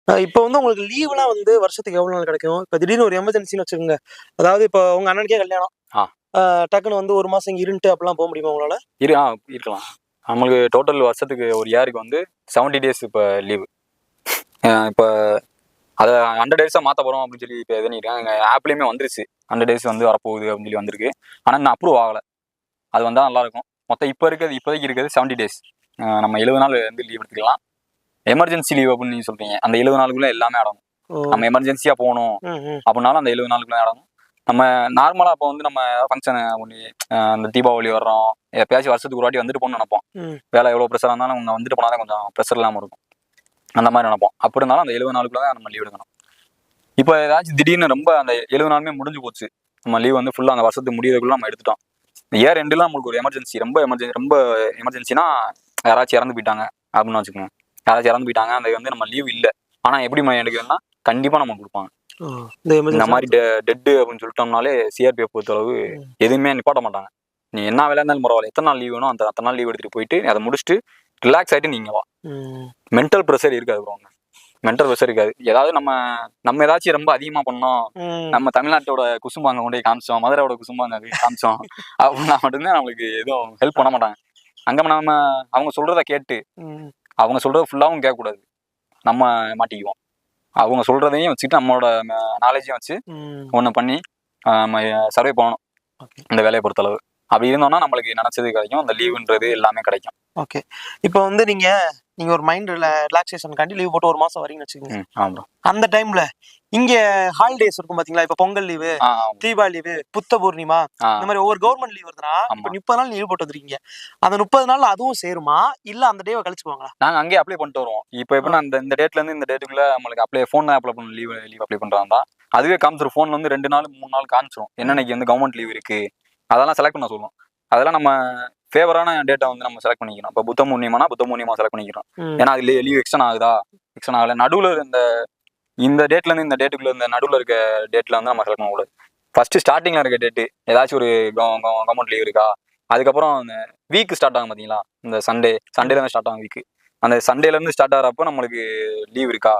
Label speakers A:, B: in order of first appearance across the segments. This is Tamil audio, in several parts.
A: இப்போ வந்து உங்களுக்கு லீவ்லாம் வந்து வருஷத்துக்கு எவ்வளோ நாள் கிடைக்கும்? இப்போ திடீர்னு ஒரு எமர்ஜென்சின்னு வச்சுக்கோங்க. அதாவது இப்போ உங்க அண்ணனுக்கே கல்யாணம்.
B: ஆ.
A: டக்குனு வந்து 1 மாசம் இங்க இருந்துட்டு அப்படிலாம் போ முடியுமா உங்களால?
B: இருக்கலாம். நம்மளுக்கு டோட்டல் வருஷத்துக்கு ஒரு இயருக்கு வந்து 70 டேஸ் இப்போ லீவு. இப்போ அதை 100 டேஸாக மாற்ற போகிறோம் அப்படின்னு சொல்லி இப்போ இது பண்ணிருக்காங்க. எங்கள் ஆப்லேயுமே வந்துருச்சு 100 டேஸ் வந்து வரப்போகுது அப்படின்னு சொல்லி வந்திருக்கு. ஆனால் இன்னும் அப்ரூவ் ஆகலை. அது வந்தால் நல்லாயிருக்கும். மொத்தம் இப்போதைக்கு இருக்கிறது 70 டேஸ். நம்ம 70 நாள் வந்து லீவ் எடுத்துக்கலாம். எமர்ஜென்சி லீவ் அப்படின்னு நீங்கள் சொல்கிறீங்க. அந்த 70 நாளுக்குள்ளே எல்லாமே அடங்கும். நம்ம எமர்ஜென்சியாக போகணும் அப்படின்னாலும் அந்த 70 நாளுக்குள்ளே அடங்கும். நம்ம நார்மலாக இப்போ வந்து நம்ம ஃபங்க்ஷன் ஒன்று அந்த தீபாவளி வர்றோம், எப்பயாச்சும் வருஷத்துக்கு ஒரு வாட்டி வந்துட்டு போகணும்னு நினைப்போம். வேலை எவ்வளோ ப்ரெஷராக இருந்தாலும் அவங்க வந்துட்டு போனால் தான் கொஞ்சம் ப்ரெஷர் இல்லாமல் இருக்கும். அந்த மாதிரி நினைப்போம். அப்படி இருந்தாலும் அந்த 70 நாளுக்குள்ள தான் நம்ம லீவ் எடுக்கணும். இப்போ ஏதாச்சும் திடீர்னு ரொம்ப அந்த 70 நாளுமே முடிஞ்சு போச்சு, நம்ம லீவ் வந்து ஃபுல்லாக அந்த வருஷத்துக்கு முடியறதுக்குள்ள நம்ம எடுத்துட்டோம். இயர் ரெண்டுலாம் நம்மளுக்கு ஒரு எமர்ஜென்சி, ரொம்ப எமர்ஜென்சினா யாராச்சும் இறந்து போயிட்டாங்க அப்படின்னு வச்சுக்கோங்க. யாராச்சும் இறந்து போயிட்டாங்க, அந்த வந்து நம்ம லீவ் இல்லை. ஆனால் எப்படி எடுக்கிறதுனா கண்டிப்பாக நம்ம கொடுப்பாங்க. இந்த மாதிரி டெட்டு அப்படின்னு சொல்லிட்டோம்னாலே சிஆர்பிஎஃப் பொறுத்தளவு எதுவுமே நிப்பாட்ட மாட்டாங்க. நீ என்ன வேலையா இருந்தாலும் பரவாயில்ல, எத்தனை நாள் லீவ் வேணும் அந்த அத்தனை நாள் லீவ் எடுத்துட்டு போயிட்டு அதை முடிச்சுட்டு ரிலாக்ஸ் ஆகிட்டு நீங்க வா. மென்டல் ப்ரெஷர் இருக்காது ப்ரோ. மென்டல் ப்ரெஷர் இருக்காது. ஏதாவது நம்ம ஏதாச்சும் ரொம்ப அதிகமா பண்ணோம், நம்ம தமிழ்நாட்டோட குசும்பாங்க கொண்டு போய் காமிச்சோம், மதுரையோட குசும்பாங்க காமிச்சோம் அப்படின்னா மட்டும்தான் நம்மளுக்கு எதுவும் ஹெல்ப் பண்ண மாட்டாங்க. அங்க நம்ம அவங்க சொல்றத கேட்டு அவங்க சொல்றது ஃபுல்லாவும் கேட்கக்கூடாது, நம்ம மாட்டிக்குவோம். அவங்க சொல்றதையும் வச்சுக்கிட்டு நம்மளோட நாலேஜையும் வச்சு ஒன்று பண்ணி நம்ம சர்வே பண்ணணும் இந்த வேலையை பொறுத்தளவு. அப்படி இருந்தோம்னா நம்மளுக்கு நினைச்சது கிடைக்கும், அந்த லீவுன்றது எல்லாமே கிடைக்கும்.
A: ஓகே. இப்போ வந்து நீங்க ஒரு மைண்ட் ரிலாக்ஸேஷனுக்காண்டி லீவ் போட்டு 1 மாசம் வரீங்கன்னு வச்சுக்கோங்க.
B: ஆமா.
A: அந்த டைம்ல இங்க ஹாலிடேஸ் இருக்கும் பாத்தீங்களா? இப்ப பொங்கல் லீவு, தீபாவளி லீவு, புத்த பூர்ணிமா, இந்த மாதிரி ஒவ்வொரு கவர்மெண்ட் லீவ் வருதுன்னா இப்ப 30 நாள் லீவ் போட்டு வந்துருக்கீங்க. அந்த 30 நாள் அதுவும் சேருமா இல்ல அந்த டேவை கழிச்சுக்குவாங்களா?
B: நாங்க அங்கேயே அப்ளை பண்ணிட்டு வருவோம். இப்போ எப்படின்னா இந்த டேட்ல இருந்து இந்த டேட்டுக்குள்ள நம்மளுக்கு ஃபோன் அப்ளை பண்ண லீவ் அப்ளை பண்றாங்க. அதுவே காமிச்சிரும். ஃபோன்ல வந்து 2 நாள் 3 நாள் காமிச்சிரும் என்னன்னைக்கு வந்து கவர்மெண்ட் லீவ் இருக்கு. அதெல்லாம் செலக்ட் பண்ண சொல்லுவோம். அதெல்லாம் நம்ம ஃபேவரான டேட்டை வந்து நம்ம செலக்ட் பண்ணிக்கிறோம். இப்போ புத்த பூர்ணிமா செலக்ட் பண்ணிக்கிறோம். ஏன்னா அது லீவ் எக்ஸ்டன் ஆகல. நடுவில் இந்த டேட்ல இருந்து இந்த டேட்டுக்குள்ள இந்த நடுவில் இருக்க டேட்ல வந்து நம்ம செலக்ட் பண்ணக்கூடாது. ஃபர்ஸ்ட் ஸ்டார்டிங்ல இருக்க டேட்டு ஏதாச்சும் ஒரு கவர்மெண்ட் லீவ் இருக்கா. அதுக்கப்புறம் அந்த வீக் ஸ்டார்ட் ஆகும் பார்த்தீங்களா, இந்த சண்டேல இருந்து ஸ்டார்ட் ஆகும் வீக். அந்த சண்டேல இருந்து ஸ்டார்ட் ஆகிறப்போ நம்மளுக்கு லீவ் இருக்கா,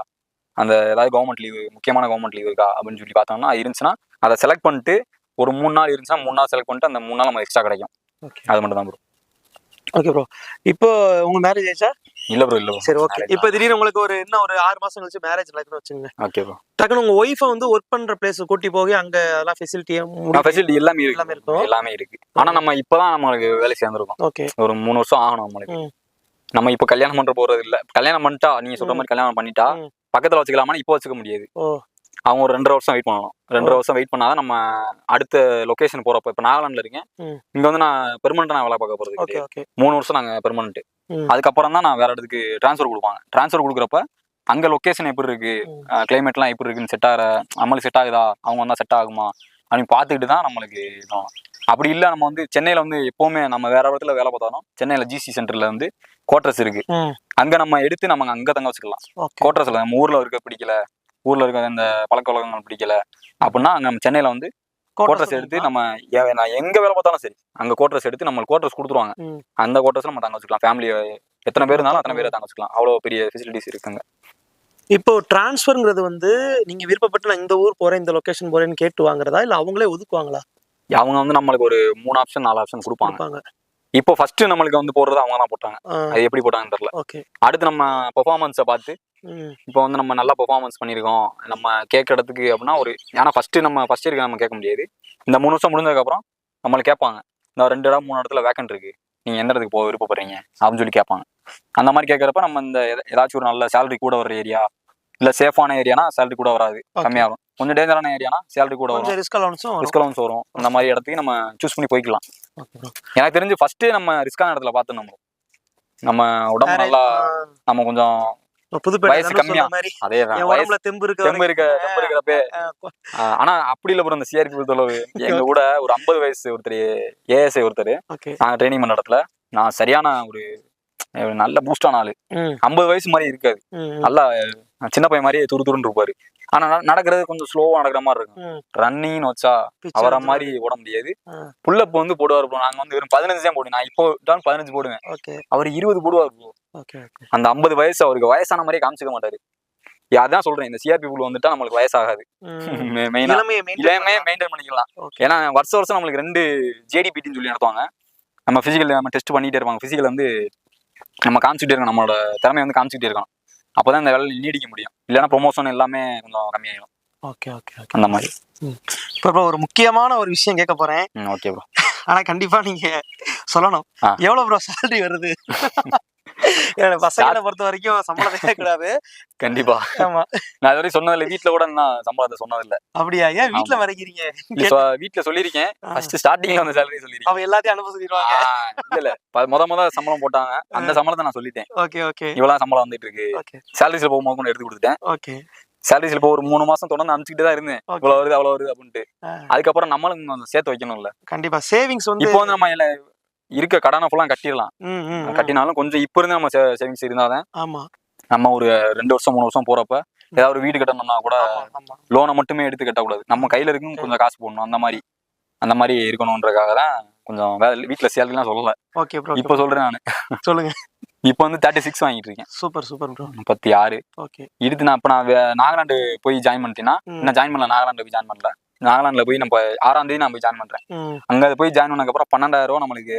B: அந்த ஏதாவது கவர்மெண்ட் லீவ், முக்கியமான கவர்மெண்ட் லீவ் இருக்கா அப்படின்னு சொல்லி பார்த்தோம்னா இருந்துச்சுன்னா அதை செலக்ட் பண்ணிட்டு ஒரு 3 நாள் இருந்துச்சுன்னா 3 நாள் செலக்ட் பண்ணிட்டு அந்த 3 நாள் நம்ம எக்ஸ்ட்ரா கிடைக்கும். அது மட்டும் தான் ப்ரோ.
A: Okay bro. இப்போ உங்க மேரேஜ் ஆயிடுச்சா?
B: இல்ல ப்ரோ.
A: சரி, ஓகே. இப்போ திடீர்னு உங்களுக்கு இன்னும் ஒரு 6 மாசம் கழிச்சு மேரேஜ் நடக்குன்னு வச்சுங்க.
B: Okay bro.
A: டக்குனு உங்க ஒய்ஃபை வந்து ஒர்க் பண்ற பிளேஸ் கூட்டி போய் அங்க அதெல்லாம் ஃபெசிலிட்டி
B: எல்லாமே இருக்கு. ஆனா நம்ம இப்பதான் நம்மளுக்கு வேலை சேர்ந்துருக்கோம்.
A: ஓகே.
B: ஒரு 3 வருஷம் ஆகணும் நம்மளுக்கு. நம்ம இப்ப கல்யாணம் பண்ற போறது இல்ல. கல்யாணம் பண்ணிட்டா நீங்க சொல்ற மாதிரி கல்யாணம் பண்ணிட்டா பக்கத்துல வச்சுக்கலாமா, இப்போ வச்சுக்க முடியாது. அவங்க ஒரு 2.5 வருஷம் வெயிட் பண்ணணும். 2.5 வருஷம் வெயிட் பண்ணாதான் நம்ம அடுத்த லொகேஷன் போறப்ப. இப்ப நாகாலாந்துல இருக்கேன். இங்க வந்து நான் பெர்மனண்டா நான் வேலை பார்க்க போறது. 3 வருஷம் நாங்க பெர்மனன்ட். அதுக்கப்புறம் தான் நான் வேற இடத்துக்கு டிரான்ஸ்ஃபர் கொடுப்பாங்க. டிரான்ஸ்ஃபர் கொடுக்குறப்ப அங்க லொகேஷன் எப்படி இருக்கு, கிளைமேட்லாம் எப்படி இருக்குன்னு நம்மளுக்கு செட் ஆகுதா, அவங்க வந்தா செட் ஆகுமா அப்படின்னு பார்த்துக்கிட்டு தான் நம்மளுக்கு இதுவும். அப்படி இல்லை நம்ம வந்து சென்னையில வந்து எப்பவுமே நம்ம வேற இடத்துல வேலை பார்த்தாலும் சென்னையில ஜிசி சென்டர்ல வந்து குவார்டர்ஸ் இருக்கு. அங்க நம்ம எடுத்து நம்ம அங்க தங்க வச்சுக்கலாம். குவார்டர்ஸ்ல நம்ம ஊர்ல இருக்க இந்த பழக்க வழக்கங்கள் பிடிக்கல அப்படின்னா நம்ம சென்னையில வந்து குவார்டர்ஸ் எடுத்து நான் எங்க வேலை பார்த்தாலும் சரி அங்க குவார்டர்ஸ் எடுத்து நம்ம குவார்டர்ஸ் கொடுத்துருவாங்க. அந்த குவார்டர்ஸ் நம்ம தங்க வச்சுக்கலாம். ஃபேமிலி எத்தனை பேர் இருந்தாலும் அத்தனை பேரை தங்க வச்சுக்கலாம். அவ்வளவு பெரிய ஃபெசிலிட்டிஸ் இருக்குங்க.
A: இப்போ டிரான்ஸ்ஃபர்ங்கிறது வந்து நீங்க விருப்பப்பட்டு நான் இந்த ஊர் போறேன், இந்த லொகேஷன் போறேன்னு கேட்டு வாங்குறதா இல்ல அவங்களே ஒதுக்குவாங்களா?
B: அவங்க வந்து நம்மளுக்கு ஒரு 3 ஆப்ஷன் 4 ஆப்ஷன் கொடுப்பாங்க. இப்போ ஃபர்ஸ்ட் நம்மளுக்கு வந்து போடுறது அவங்க தான் போட்டாங்க. அது எப்படி போட்டாங்கன்னு தெரியல. அடுத்து நம்ம பெர்ஃபார்மன்ஸை பார்த்து இப்போ வந்து நம்ம நல்லா பெர்ஃபார்மன்ஸ் பண்ணியிருக்கோம் நம்ம கேட்குற இடத்துக்கு அப்படின்னா ஏன்னா ஃபர்ஸ்ட் இருக்க நம்ம கேட்க முடியாது. இந்த 3 வருஷம் முடிஞ்சதுக்கப்புறம் நம்மளுக்கு கேட்பாங்க, இந்த 2 இடம் 3 இடத்துல வேக்கன்ட் இருக்கு, நீங்க எந்த இடத்துக்கு போக விருப்பப்படுறீங்க அப்படின்னு சொல்லி கேட்பாங்க. அந்த மாதிரி கேட்கறப்ப நம்ம இந்த ஏதாச்சும் ஒரு நல்ல சேலரி கூட வர ஏரியா இல்ல சேஃபான ஏரியானா சேலரி கூட வராது, கம்மியாகும். கொஞ்சம் டேஞ்சரான ஏரியானா சேலரி கூட வரும், ரிஸ்க் அலவன்ஸ் வரும். இந்த மாதிரி இடத்துக்கு நம்ம சூஸ் பண்ணி போய்க்கலாம். எனக்கு தெரிஞ்சு ஃபர்ஸ்ட் நம்ம ரிஸ்கான இடத்துல பார்த்து நம்ம உடம்பு நல்லா நம்ம கொஞ்சம் வயசு கம்மியா அதேதான் தெம்பு இருக்கிறப்ப. ஆனா அப்படி இல்ல ப்ரோ. இந்த சிஆர்பி பொறுத்தளவு எங்க கூட ஒரு 50 வயசு ஒருத்தர் ஏஎஸ்ஐ ஒருத்தர் நான் ட்ரைனிங் பண்ண இடத்துல நான் சரியான ஒரு நல்ல பூஸ்டான ஆளு. 50 வயசு மாதிரி இருக்காது, நல்லா சின்ன பையன் மாதிரி துருன்னு இருப்பாரு. ஆனா நடக்கிறது கொஞ்சம் ஸ்லோவா நடக்கிற மாதிரி இருக்கும். ரன்னிங்னு வச்சா அவரை மாதிரி ஓட முடியாது. புல்லப் வந்து போடுவார் ப்ரோ. நாங்க வந்து வெறும் 15 தான் போடுவேன். நான் இப்போ 15 போடுவேன், அவர் 20 போடுவார் ப்ரோ. அந்த 50 வயசு அவருக்கு வயசான மாதிரியே காமிச்சிக்க மாட்டாரு. அதான் சொல்றேன், இந்த சிஆர்பி புல் வந்துட்டா நம்மளுக்கு வயசாகாது. இளமையை மெயின்டைன் பண்ணிக்கலாம். ஏன்னா வருஷம் நம்மளுக்கு 2 ஜேடிபிடின்னு சொல்லி நடத்துவாங்க. நம்ம பிசிக்கல் நம்ம டெஸ்ட் பண்ணிட்டே இருப்பாங்க. பிசிக்கல் வந்து நம்ம காமிச்சிட்டே இருக்கணும், நம்மளோட திறமையை வந்து காமிச்சிட்டே இருக்கணும். அப்பதான் இந்த வேலையில் நீடிக்க முடியும். இல்லைன்னா ப்ரொமோஷன் எல்லாமே கொஞ்சம் கம்மியாயிடும்.
A: ஓகே ஓகே ஓகே,
B: அந்த மாதிரி.
A: இப்போ ஒரு முக்கியமான ஒரு விஷயம் கேட்க போறேன்.
B: Okay bro.
A: ஆனா கண்டிப்பா நீங்க சொல்லணும், எவ்வளவு ப்ரோ சேலரி வருது? பசங்களை பொறுத்த வரைக்கும் சம்பளம் கேட்கக்கூடாது.
B: கண்டிப்பா. ஆமா, நான் இது வரைக்கும் சொன்னதில்லை, வீட்டுல கூட நான் சம்பளத்தை சொன்னதில்லை.
A: அப்படியா? ஏன் வீட்டுல வரைக்கிறீங்க?
B: வீட்டுல சொல்லியிருக்கேன், ஃபர்ஸ்ட் ஸ்டார்டிங்ல வந்து சேலரி சொல்லிருக்கேன்.
A: அவ எல்லாத்தையும் அனுப்ப சொல்லிடுவாங்க.
B: இல்ல முத சம்பளம் போட்டாங்க, அந்த சம்பளத்தை நான் சொல்லிட்டேன்.
A: ஓகே ஓகே,
B: இவ்வளவு சம்பளம் வந்துட்டு இருக்கு. சேலரிஸ்ல போகும்போது கூட எடுத்து கொடுத்துட்டேன்.
A: ஓகே,
B: சேலரிஸ்ல இப்போ ஒரு 3 மாசம் தொடர்ந்து அனுப்பிச்சுட்டு தான் இருந்தேன். இவ்வளவு வருது அவ்வளவு வருது அப்படின்ட்டு. அதுக்கப்புறம் நம்மளும் சேர்த்து வைக்கணும்ல.
A: கண்டிப்பா சேவிங்ஸ் வந்து
B: இப்போ வந்து நம்ம இருக்க கடனை ஃபுல்லா கட்டிடலாம். கட்டினாலும் கொஞ்சம் இப்ப இருந்து நம்ம சேவிங்ஸ் இருந்தாதான்.
A: ஆமா, நம்ம
B: ஒரு 2 வருஷம் 3 வருஷம் போறப்ப ஏதாவது ஒரு வீடு கட்டணும்னா கூட லோனை மட்டுமே எடுத்து கட்டக்கூடாது, நம்ம கையில இருக்கும் கொஞ்சம் காசு போடணும். அந்த மாதிரி இருக்கணும்ன்றதுக்காக தான் கொஞ்சம் வீட்டுல சேலரிலாம் சொல்லல.
A: ஓகே ப்ரோ,
B: இப்ப சொல்றேன் நானு.
A: சொல்லுங்க.
B: இப்போ வந்து 36 வாங்கிட்டு இருக்கேன்.
A: Super super bro.
B: 36.
A: ஓகே.
B: இதுக்கு நான் நாகாலாந்து போய் ஜாயின் பண்ணிட்டேன்னா, இன்னும் ஜாயின் பண்ணல, நாகாலாந்து போய் ஜாயின் பண்ணல. நாகாலாந்துல போய் நம்ம 6ஆம் தேதி நான் போய் ஜாயின் பண்றேன். அங்க போய் ஜாயின் பண்ணதுக்கு அப்புறம் 12,000 ரூபாய் நம்மளுக்கு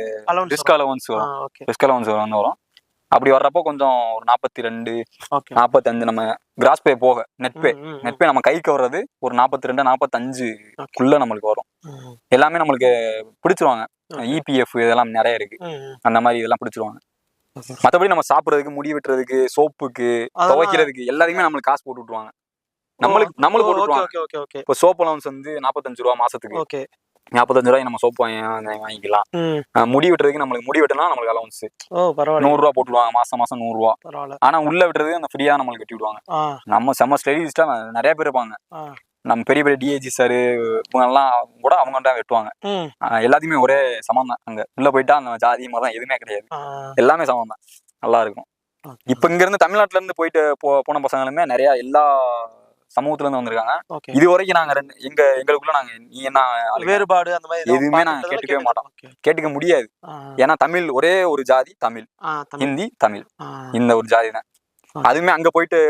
B: ரிஸ்க் அலவன்ஸ் வரும். ரிஸ்க் அலவன்ஸ் வரும். அப்படி வர்றப்போ கொஞ்சம் ஒரு 42 45 நம்ம கிராஸ் பே போக நெட் பே நம்ம கைக்கு வர்றது ஒரு 42 45க்குள்ள நம்மளுக்கு வரும். எல்லாமே நம்மளுக்கு பிடிச்சிருவாங்க. இபிஎஃப் இதெல்லாம் நிறைய இருக்கு, அந்த மாதிரி இதெல்லாம் பிடிச்சிருவாங்க. மற்றபடி நம்ம சாப்பிட்றதுக்கு, முடி வெட்டுறதுக்கு, சோப்புக்கு, துவைக்கிறதுக்கு எல்லாத்தையுமே நம்மளுக்கு காசு போட்டு விட்டுருவாங்க. நம்மளுக்கு போட்டு விட்டுருவாங்க. இப்போ சோப் அலவன்ஸ் வந்து 45 ரூபா மாசத்துக்கு. 45 ரூபாய் நம்ம சோப்பு வாங்கிக்கலாம். முடி வெட்டுறதுக்கு நம்மளுக்கு முடி வெட்டினா நம்மளுக்கு அலவன்ஸ் 100 ரூபா போட்டுருவாங்க, மாசம் 100 ரூபா. ஆனா உள்ள விட்டுறது அந்த ஃப்ரீயா நம்மளுக்கு வெட்டி விடுவாங்க. நம்ம செம்ம ஸ்டைலிஸ்டா நிறைய பேர் இருப்பாங்க. நம்ம பெரிய பெரிய டிஏஜி சார் இவங்கெல்லாம் கூட அவங்கள்ட்ட வெட்டுவாங்க. எல்லாத்தையுமே ஒரே சமம் தான். அங்க உள்ள போயிட்டா அந்த ஜாதி மதம் எதுவுமே கிடையாது, எல்லாமே சமம் தான். நல்லா இருக்கும். இப்ப இங்க இருந்து தமிழ்நாட்டுல இருந்து போயிட்டு போன பசங்களுமே நிறைய எல்லா சமூகத்துல இருந்து வந்திருக்காங்க. இது வரைக்கும் நாங்க எங்களுக்குள்ள நாங்க நீ என்ன
A: வேறுபாடு அந்த மாதிரி
B: எதுவுமே நாங்க கேட்டுக்கவே மாட்டோம், கேட்டுக்க முடியாது. ஏன்னா தமிழ் ஒரே ஒரு ஜாதி, தமிழ், ஹிந்தி, தமிழ், இந்த ஒரு ஜாதி தான். அதுவுமே அங்க போயிட்டு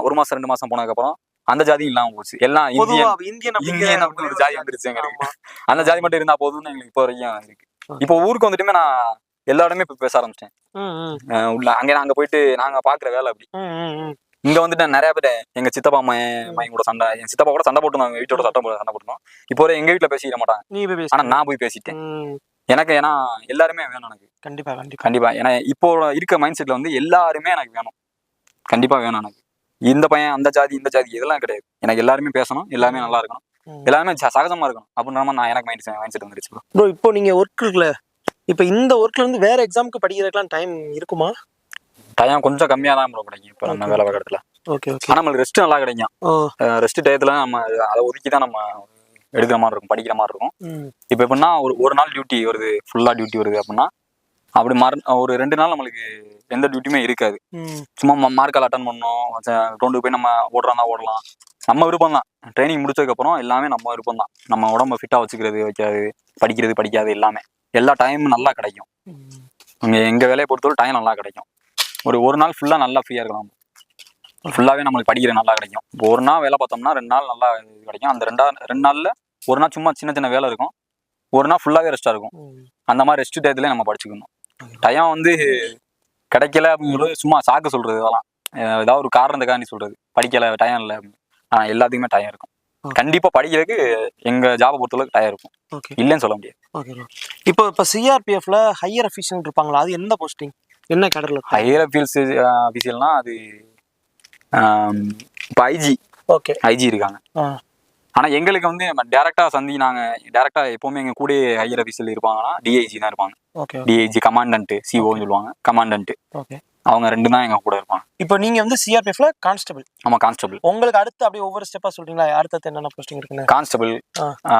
B: ஒரு மாசம் 2 மாசம் போனதுக்கு அப்புறம் அந்த ஜாதி இல்லாம போச்சு. எல்லாம் இந்தியன் ஒரு ஜாதி வந்துருச்சு எங்களுக்கு. அந்த ஜாதி மட்டும் இருந்தா போதும்னு எங்களுக்கு இப்போ வரைக்கும் இருக்கு. இப்போ ஊருக்கு வந்துட்டுமே நான் எல்லா இடமே இப்ப பேச ஆரம்பிச்சிட்டேன். உள்ள அங்க போயிட்டு நாங்க பாக்குற வேலை அப்படி. இங்க வந்துட்டு நிறைய பேர் எங்க சித்தப்பா மையம் கூட சண்டை, என் சித்தப்பா கூட சண்டை போட்டுருந்தாங்க, வீட்டோட சண்டை போட்டுருந்தோம். இப்போ எங்க வீட்டுல பேசிக்கிற மாட்டாங்க, ஆனா நான் போய் பேசிட்டேன். ஏன்னா எல்லாருமே வேணும் எனக்கு. கண்டிப்பா ஏன்னா இப்போ இருக்க மைண்ட் செட்ல வந்து எல்லாருமே எனக்கு வேணும், கண்டிப்பா வேணும் எனக்கு. இந்த பையன் அந்த ஜாதி இந்த ஜாதி இதெல்லாம் கிடையாது. எனக்கு எல்லாருமே பேசணும், எல்லாருமே நல்லா இருக்கணும், எல்லாருமே சகஜமா இருக்கணும் அப்படின்ற மாதிரி நான் எனக்கு மைண்ட் செட் வந்துருச்சு ப்ரோ.
A: இப்போ நீங்க ஒர்க் இருக்குல்ல, இப்போ இந்த ஒர்க்ல இருந்து வேற எக்ஸாமுக்கு படிக்கிறதுக்குலாம் டைம் இருக்குமா?
B: டைம் கொஞ்சம் கம்மியா தான் ப்ரோ கிடைக்கும் இப்போ நம்ம வேலை பார்க்கறதுல. ஆனா நம்மளுக்கு ரெஸ்ட் நல்லா கிடைக்கும். ரெஸ்ட் டயத்துல நம்ம அதை ஒதுக்கி தான் நம்ம எடுக்கிற மாதிரி இருக்கும், படிக்கிற மாதிரி இருக்கும். இப்போ எப்படின்னா ஒரு நாள் டியூட்டி வருது, ஃபுல்லா டியூட்டி வருது அப்படின்னா அப்படி ஒரு 2 நாள் நம்மளுக்கு எந்த டியூட்டியுமே இருக்காது. சும்மா மார்க்கால் அட்டன் பண்ணோம், ரவுண்டுக்கு போய் நம்ம ஓடலாம், நம்ம விருப்பம் தான். ட்ரைனிங் முடிச்சதுக்கு அப்புறம் எல்லாமே நம்ம விருப்பம் தான். நம்ம உடம்ப ஃபிட்டா வச்சுக்கிறது, வைக்காது, படிக்கிறது படிக்காது எல்லாமே எல்லா டைமும் நல்லா கிடைக்கும். எங்க வேலையை பொறுத்தவரை டைம் நல்லா கிடைக்கும். ஒரு நாள் ஃபுல்லா நல்லா ஃப்ரீயா இருக்கலாம், ஃபுல்லாவே நம்மளுக்கு படிக்கிற நல்லா கிடைக்கும். இப்போ ஒரு நாள் வேலை பார்த்தோம்னா 2 நாள் நல்லா கிடைக்கும். அந்த 2 நாள்ல ஒரு நாள் சும்மா சின்ன வேலை இருக்கும், ஒரு நாள் ஃபுல்லாவே ரெஸ்டா இருக்கும். அந்த மாதிரி ரெஸ்ட் டயத்துல நம்ம படிச்சுக்கணும். டைம் வந்து கிடைக்கல அப்படிங்கிறது சும்மா சாக்கு சொல்றது, இதெல்லாம் ஏதாவது ஒரு காரணத்துக்காண்டி சொல்றது. படிக்கல டைம் இல்லை, ஆனா எல்லாத்துக்குமே டைம் இருக்கும். கண்டிப்பா படிக்கிறதுக்கு எங்க ஜாபை பொறுத்தளவுக்கு டைம் இருக்கும், இல்லைன்னு சொல்ல முடியாது.
A: இப்போ சிஆர்பிஎஃப்ல ஹையர் அஃபீஷியல் இருப்பாங்களா, அது என்ன போஸ்டிங், என்ன கேடர்ல?
B: ஹையர் அஃபீஷியல்னா அது இப்போ ஐஜி இருக்காங்க. ஆனா எங்களுக்கு வந்து நம்ம டேரக்டா நாங்க டேரக்டா எப்பவுமே எங்க கூட ஹையர் அஃபீஷியல் இருப்பாங்கன்னா டிஐஜி தான் இருப்பாங்க. டிஐஜி கமாண்டன்ட், சிஓன்னு சொல்லுவாங்க, கமாண்டன்ட். அவங்க 2 தான் எங்க கூட இருப்பாங்க.
A: இப்போ நீங்க வந்து சிஆர்பிஎஃப்ல கான்ஸ்டபிள்?
B: ஆமா, கான்ஸ்டபிள்.
A: உங்களுக்கு அடுத்து அப்படியே ஒவ்வொரு ஸ்டெப்பா சொல்றீங்களா, அடுத்து என்னென்ன போஸ்டிங் இருக்குன்னு?
B: கான்ஸ்டபிள்,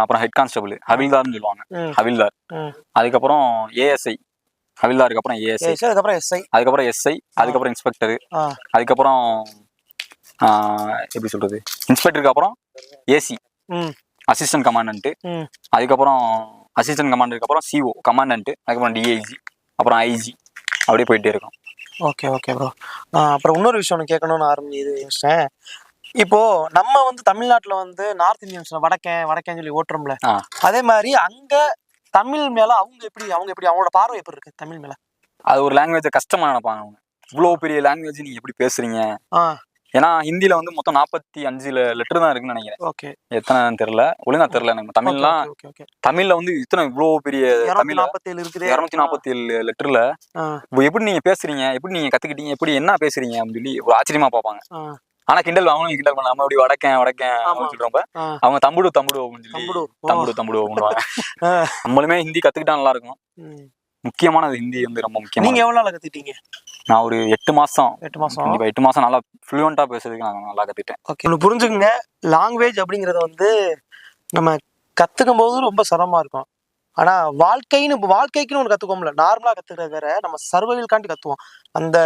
B: அப்புறம் ஹெட் கான்ஸ்டபிள், ஹவில்தார்னு சொல்லுவாங்க, ஹவில்தார். அதுக்கப்புறம் ஏஎஸ்ஐ, ஹவில்தாருக்கு அப்புறம் ஏஎஸ்ஐ, அதுக்கப்புறம் எஸ்ஐ, அதுக்கப்புறம் இன்ஸ்பெக்டர், அதுக்கப்புறம் எப்படி சொல்றது, இன்ஸ்பெக்டருக்கு அப்புறம் ஏசி, அசிஸ்டன்ட் கமாண்டன்ட், அதுக்கப்புறம் அசிஸ்டன்ட் கமாண்டருக்கு அப்புறம் சிஓ கமாண்டன்ட், அதுக்கப்புறம் டிஐஜி, அப்புறம் ஐஜி, அப்படியே போயிட்டே இருக்கும்.
A: Okay okay bro. அப்புறம் இன்னொரு விஷயம் ஒன்று கேட்கணும்னு யோசிச்சேன். இப்போ நம்ம வந்து தமிழ்நாட்டுல வந்து நார்த் இந்தியன்ஸ் வடக்கேன்னு சொல்லி ஓட்டுறோம்ல, அதே மாதிரி அங்க தமிழ் மேல அவங்க எப்படி அவங்களோட பார்வை எப்படி இருக்கு தமிழ் மேல?
B: அது ஒரு லாங்குவேஜை கஷ்டமா நினைப்பாங்க அவங்க. இவ்வளவு பெரிய லாங்குவேஜ் நீங்க எப்படி பேசுறீங்க? ஏன்னா ஹிந்தியில வந்து மொத்தம் 45 லெட்டர் தான் இருக்குன்னு நினைக்கிறேன்.
A: ஓகே,
B: எத்தனை தெரியல, ஒழுங்கா தெரியல எனக்கு. தமிழ்ல வந்து இவ்வளவு பெரிய 247 லெட்டர்ல எப்படி நீங்க பேசுறீங்க, எப்படி நீங்க கத்துக்கிட்டீங்க, எப்படி என்ன பேசுறீங்க அப்படின்னு சொல்லி ஒரு ஆச்சரியமா பார்ப்பாங்க. ஆனா அவங்களும் கிண்டல் பண்ண, நம்ம அப்படி வடக்கேன் அப்படின்னு சொல்றப்ப அவங்க தம்புடு அப்படின்னு சொல்லி தம்புடு பண்ணுவாங்க. நம்மளுமே ஹிந்தி கத்துக்கிட்டா நல்லா இருக்கும். முக்கியமானது ஹிந்தி வந்து ரொம்ப முக்கியம்.
A: நீங்க எவ்வளவு நாள் கத்துக்கிட்டீங்க?
B: நான் ஒரு 8 மாசம் நல்லா ஃப்ளூயண்டா பேசுறதுக்கு நான் நல்லா கத்துக்கிட்டேன்.
A: ஓகே, ஒன்று புரிஞ்சுக்கங்க, லாங்குவேஜ் அப்படிங்கறது வந்து நம்ம கத்துக்கும் போது ரொம்ப சிரமமா இருக்கும். ஆனா வாழ்க்கைக்குன்னு ஒன்று கத்துக்கோம்ல, நார்மலா கத்துக்கிறது வேற, நம்ம சர்வைவல்காண்டி கத்துவோம். அந்த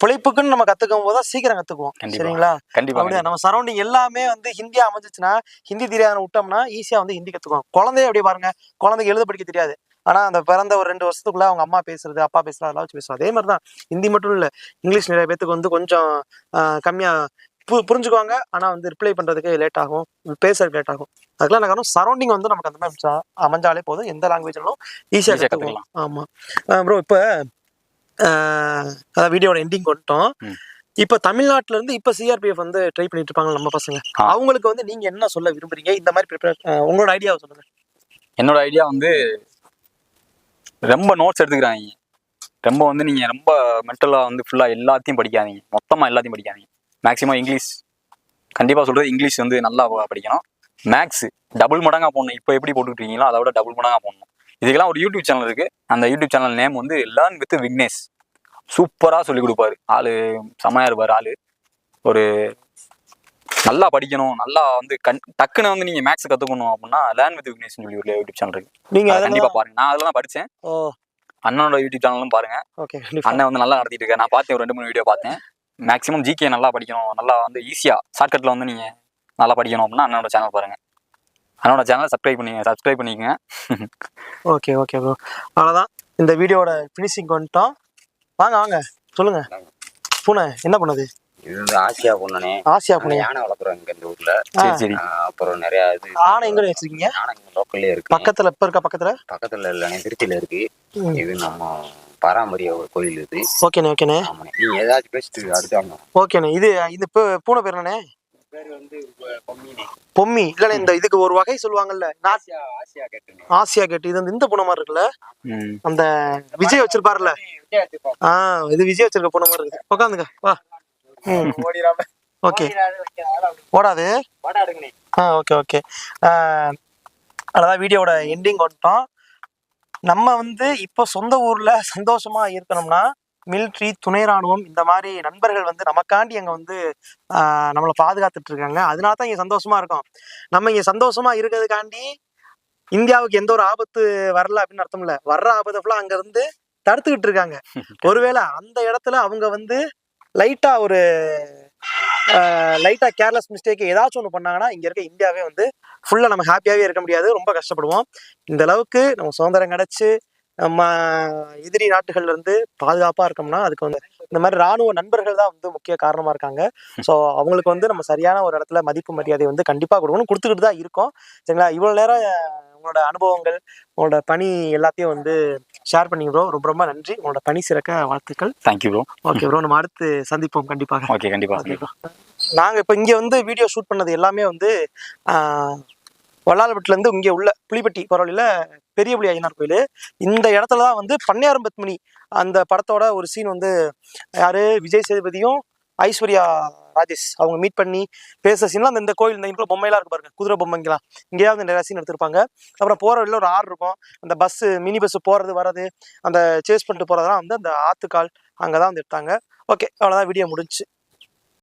A: பிழைப்புக்குன்னு நம்ம கத்துக்கும் போது சீக்கிரம் கத்துக்குவோம். சரிங்களா?
B: கண்டிப்பா.
A: நம்ம சரௌண்டிங் எல்லாமே வந்து ஹிந்தியா அமைஞ்சிச்சுன்னா, ஹிந்தி தெரியாத விட்டோம்னா ஈஸியா வந்து ஹிந்தி கத்துக்குவோம். குழந்தைய அப்படியே பாருங்க, குழந்தைக்கு எழுத படிக்க தெரியாது, ஆனா அந்த பிறந்த ஒரு 2 வருஷத்துக்குள்ள அவங்க அம்மா பேசுறது, அப்பா பேசுறது, அதெல்லாம் வச்சு பேசுவோம். அதே மாதிரிதான் ஹிந்தி மட்டும் இல்ல, இங்கிலீஷ் நிறைய பேத்துக்கு வந்து கொஞ்சம் கம்மியா புரிஞ்சுக்குவாங்க. ஆனா வந்து ரிப்ளை பண்றதுக்கு லேட் ஆகும், பேசுறதுக்கு லேட் ஆகும். அதுக்கெல்லாம் காரணம் சரௌண்டிங் வந்து நமக்கு அந்த மாதிரி அமைஞ்சாலே போதும், எந்த லாங்குவேஜ்னாலும் ஈஸியா கத்துக்கலாம். ஆமா ப்ரோ. இப்ப வீடியோட எண்டிங் வந்துட்டோம். இப்ப தமிழ்நாட்டுல இருந்து இப்ப சிஆர்பிஎஃப் வந்து ட்ரை பண்ணிட்டு இருப்பாங்க நம்ம பசங்க. அவங்களுக்கு வந்து நீங்க என்ன சொல்ல விரும்புறீங்க? இந்த மாதிரி உங்களோட ஐடியாவை சொல்லுங்க.
B: என்னோட ஐடியா வந்து ரொம்ப நோட்ஸ் எடுத்துக்கிறாங்க. ரொம்ப வந்து நீங்க ரொம்ப மென்டலா வந்து ஃபுல்லா எல்லாத்தையும் படிக்காதீங்க, மொத்தமா எல்லாத்தையும் படிக்காதீங்க. மேக்ஸிமம் இங்கிலீஷ், கண்டிப்பா சொல்றது இங்கிலீஷ் வந்து நல்லா படிக்கணும். மேக்ஸ் டபுள் மடங்கா போடணும். இப்போ எப்படி போட்டுக்கிட்டு இருக்கீங்களோ அதை விட டபுள் மடங்கா போடணும். இதுக்கெல்லாம் ஒரு யூடியூப் சேனல் இருக்கு. அந்த யூடியூப் சேனல் நேம் வந்து லேர்ன் வித் விக்னேஷ். சூப்பரா சொல்லி கொடுப்பாரு. ஆளு செமையா இருப்பாரு. ஆளு ஒரு நல்லா படிக்கணும், நல்லா வந்து டக்குன்னு வந்து நீங்க மேக்ஸ் கத்துக்கணும் அப்படின்னா லேர்ன் வித் விக்னேஷ் சொல்லி ஒரு யூடியூப் சேனல் இருக்கு. நீங்க கண்டிப்பா பாருங்க. நான் அதுல தான் படிச்சேன். அண்ணனோட யூடியூப் சேனலும் பாருங்க. அண்ணன் வந்து நல்லா நடத்திட்டு இருக்காரு. நான் பார்த்தேன், ஒரு 2-3 வீடியோ பார்த்தேன். மேக்ஸிமம் ஜிகே நல்லா படிக்கணும், நல்லா வந்து ஈஸியா ஷார்ட்கட்ல வந்து நீங்க நல்லா படிக்கணும் அப்படின்னா அண்ணனோட சேனல் பாருங்க. அண்ணனோட சேனலை சப்ஸ்கிரைப் பண்ணிக்கங்க.
A: ஓகே ஓகே ப்ரோ, அவ்வளோதான். இந்த வீடியோட ஃபினிஷிங் வந்துட்டோம். வாங்க சொல்லுங்க. பூனை என்ன பண்ணுது?
C: இது வந்து ஆசியா பூனை.
A: ஆசியா பூனை
C: யானை வளர்க்குறோம் இங்க இந்த ஊர்ல.
B: சரி.
C: அப்புறம் நிறைய இது
A: ஆனை எங்க வச்சிருக்கீங்க?
C: யானை லோக்கல்லே இருக்கு.
A: பக்கத்துல இப்ப இருக்கா? பக்கத்துல
C: இல்ல, திருச்சியில இருக்கு. இது நம்ம பாரம்பரிய ஒரு கோயில் இது.
A: ஓகேண்ணே.
C: நீங்க ஏதாச்சும் பேசிட்டு அடுத்தாங்க.
A: ஓகேண்ணே. இது பூனை பேர் என்னண்ணே?
C: பேர் வந்து
A: பொம்மி. இல்லண்ணே, இந்த இதுக்கு ஒரு வகை சொல்லுவாங்கல்ல, ஆசியா கேட்டு. இது இந்த பூனை மாதிரி இருக்குல்ல, அந்த விஜய் வச்சிருப்பாருல்ல. இது விஜய் வச்சிருக்க பூனை மாதிரி இருக்கு. உட்காந்துங்க வா. ஓகே, ஓடாது. Okay okay. அதான் வீடியோட எண்டிங் வந்துட்டோம். நம்ம வந்து இப்போ சொந்த ஊர்ல சந்தோஷமா இருக்கணும்னா மிலிட்ரி, துணை ராணுவம், இந்த மாதிரி நண்பர்கள் வந்து நமக்காண்டி அங்க வந்து நம்மளை பாதுகாத்துட்டு இருக்காங்க. அதனால தான் இங்க சந்தோஷமா இருக்கும். நம்ம இங்க சந்தோஷமா இருக்கிறதுக்காண்டி இந்தியாவுக்கு எந்த ஒரு ஆபத்து வரல அப்படின்னு அர்த்தம் இல்ல. வர்ற ஆபத்தை ஃபுல்லா அங்க இருந்து தடுத்துக்கிட்டு இருக்காங்க. ஒருவேளை அந்த இடத்துல அவங்க வந்து லைட்டா கேர்லெஸ் மிஸ்டேக் ஏதாச்சும் ஒன்று பண்ணாங்கன்னா இங்க இருக்க இந்தியாவே வந்து ஃபுல்லா நம்ம ஹாப்பியாவே இருக்க முடியாது, ரொம்ப கஷ்டப்படுவோம். இந்த அளவுக்கு நம்ம சுதந்திரம் கிடைச்சு நம்ம எதிரி நாட்டுகள்ல இருந்து பாதுகாப்பா இருக்கோம்னா அதுக்கு வந்து இந்த மாதிரி ராணுவ நண்பர்கள் தான் வந்து முக்கிய காரணமா இருக்காங்க. ஸோ அவங்களுக்கு வந்து நம்ம சரியான ஒரு இடத்துல மதிப்பு மரியாதை வந்து கண்டிப்பா கொடுத்துக்கிட்டு தான் இருக்கோம். சரிங்களா? இவ்வளவு நேரம் உங்களோட அனுபவங்கள், உங்களோட பணி எல்லாத்தையும் வந்து ஷேர் பண்ணீங்க ப்ரோ. ரொம்ப ரொம்ப நன்றி. உங்களோட பணி சிறக்க வாழ்த்துக்கள்.
B: Thank you bro.
A: ஓகே ப்ரோ, நம்ம அடுத்து சந்திப்போம் கண்டிப்பாக.
B: ஓகே, கண்டிப்பா.
A: நாங்க இப்ப இங்க வந்து வீடியோ ஷூட் பண்ணது எல்லாமே வந்து வல்லாளபட்டில இருந்து இங்கே உள்ள புலிப்பட்டி பரவலில பெரிய புலி ஐயனார் கோயில். இந்த இடத்துலதான் வந்து பண்ணையாரம் பத்மினி அந்த படத்தோட ஒரு சீன் வந்து விஜய் சேதுபதியும் ஐஸ்வர்யா ராஜேஷ் அவங்க மீட் பண்ணி பேசுற சீன்லாம் இந்த கோயில், இந்த பொம்மையெல்லாம் இருக்கு பாருங்க, குதிரை பொம்மைங்களாம், இங்கேயாவது நிறைய சீன் எடுத்திருப்பாங்க. அப்புறம் போற வழியில ஒரு ஆறு இருக்கும், அந்த மினி பஸ் போறது வர்றது, அந்த சேஸ் பண்ணிட்டு போறதெல்லாம் வந்து அந்த ஆத்துக்கால் அங்கதான் வந்து எடுத்தாங்க. ஓகே, அவ்வளவுதான், வீடியோ முடிஞ்சு.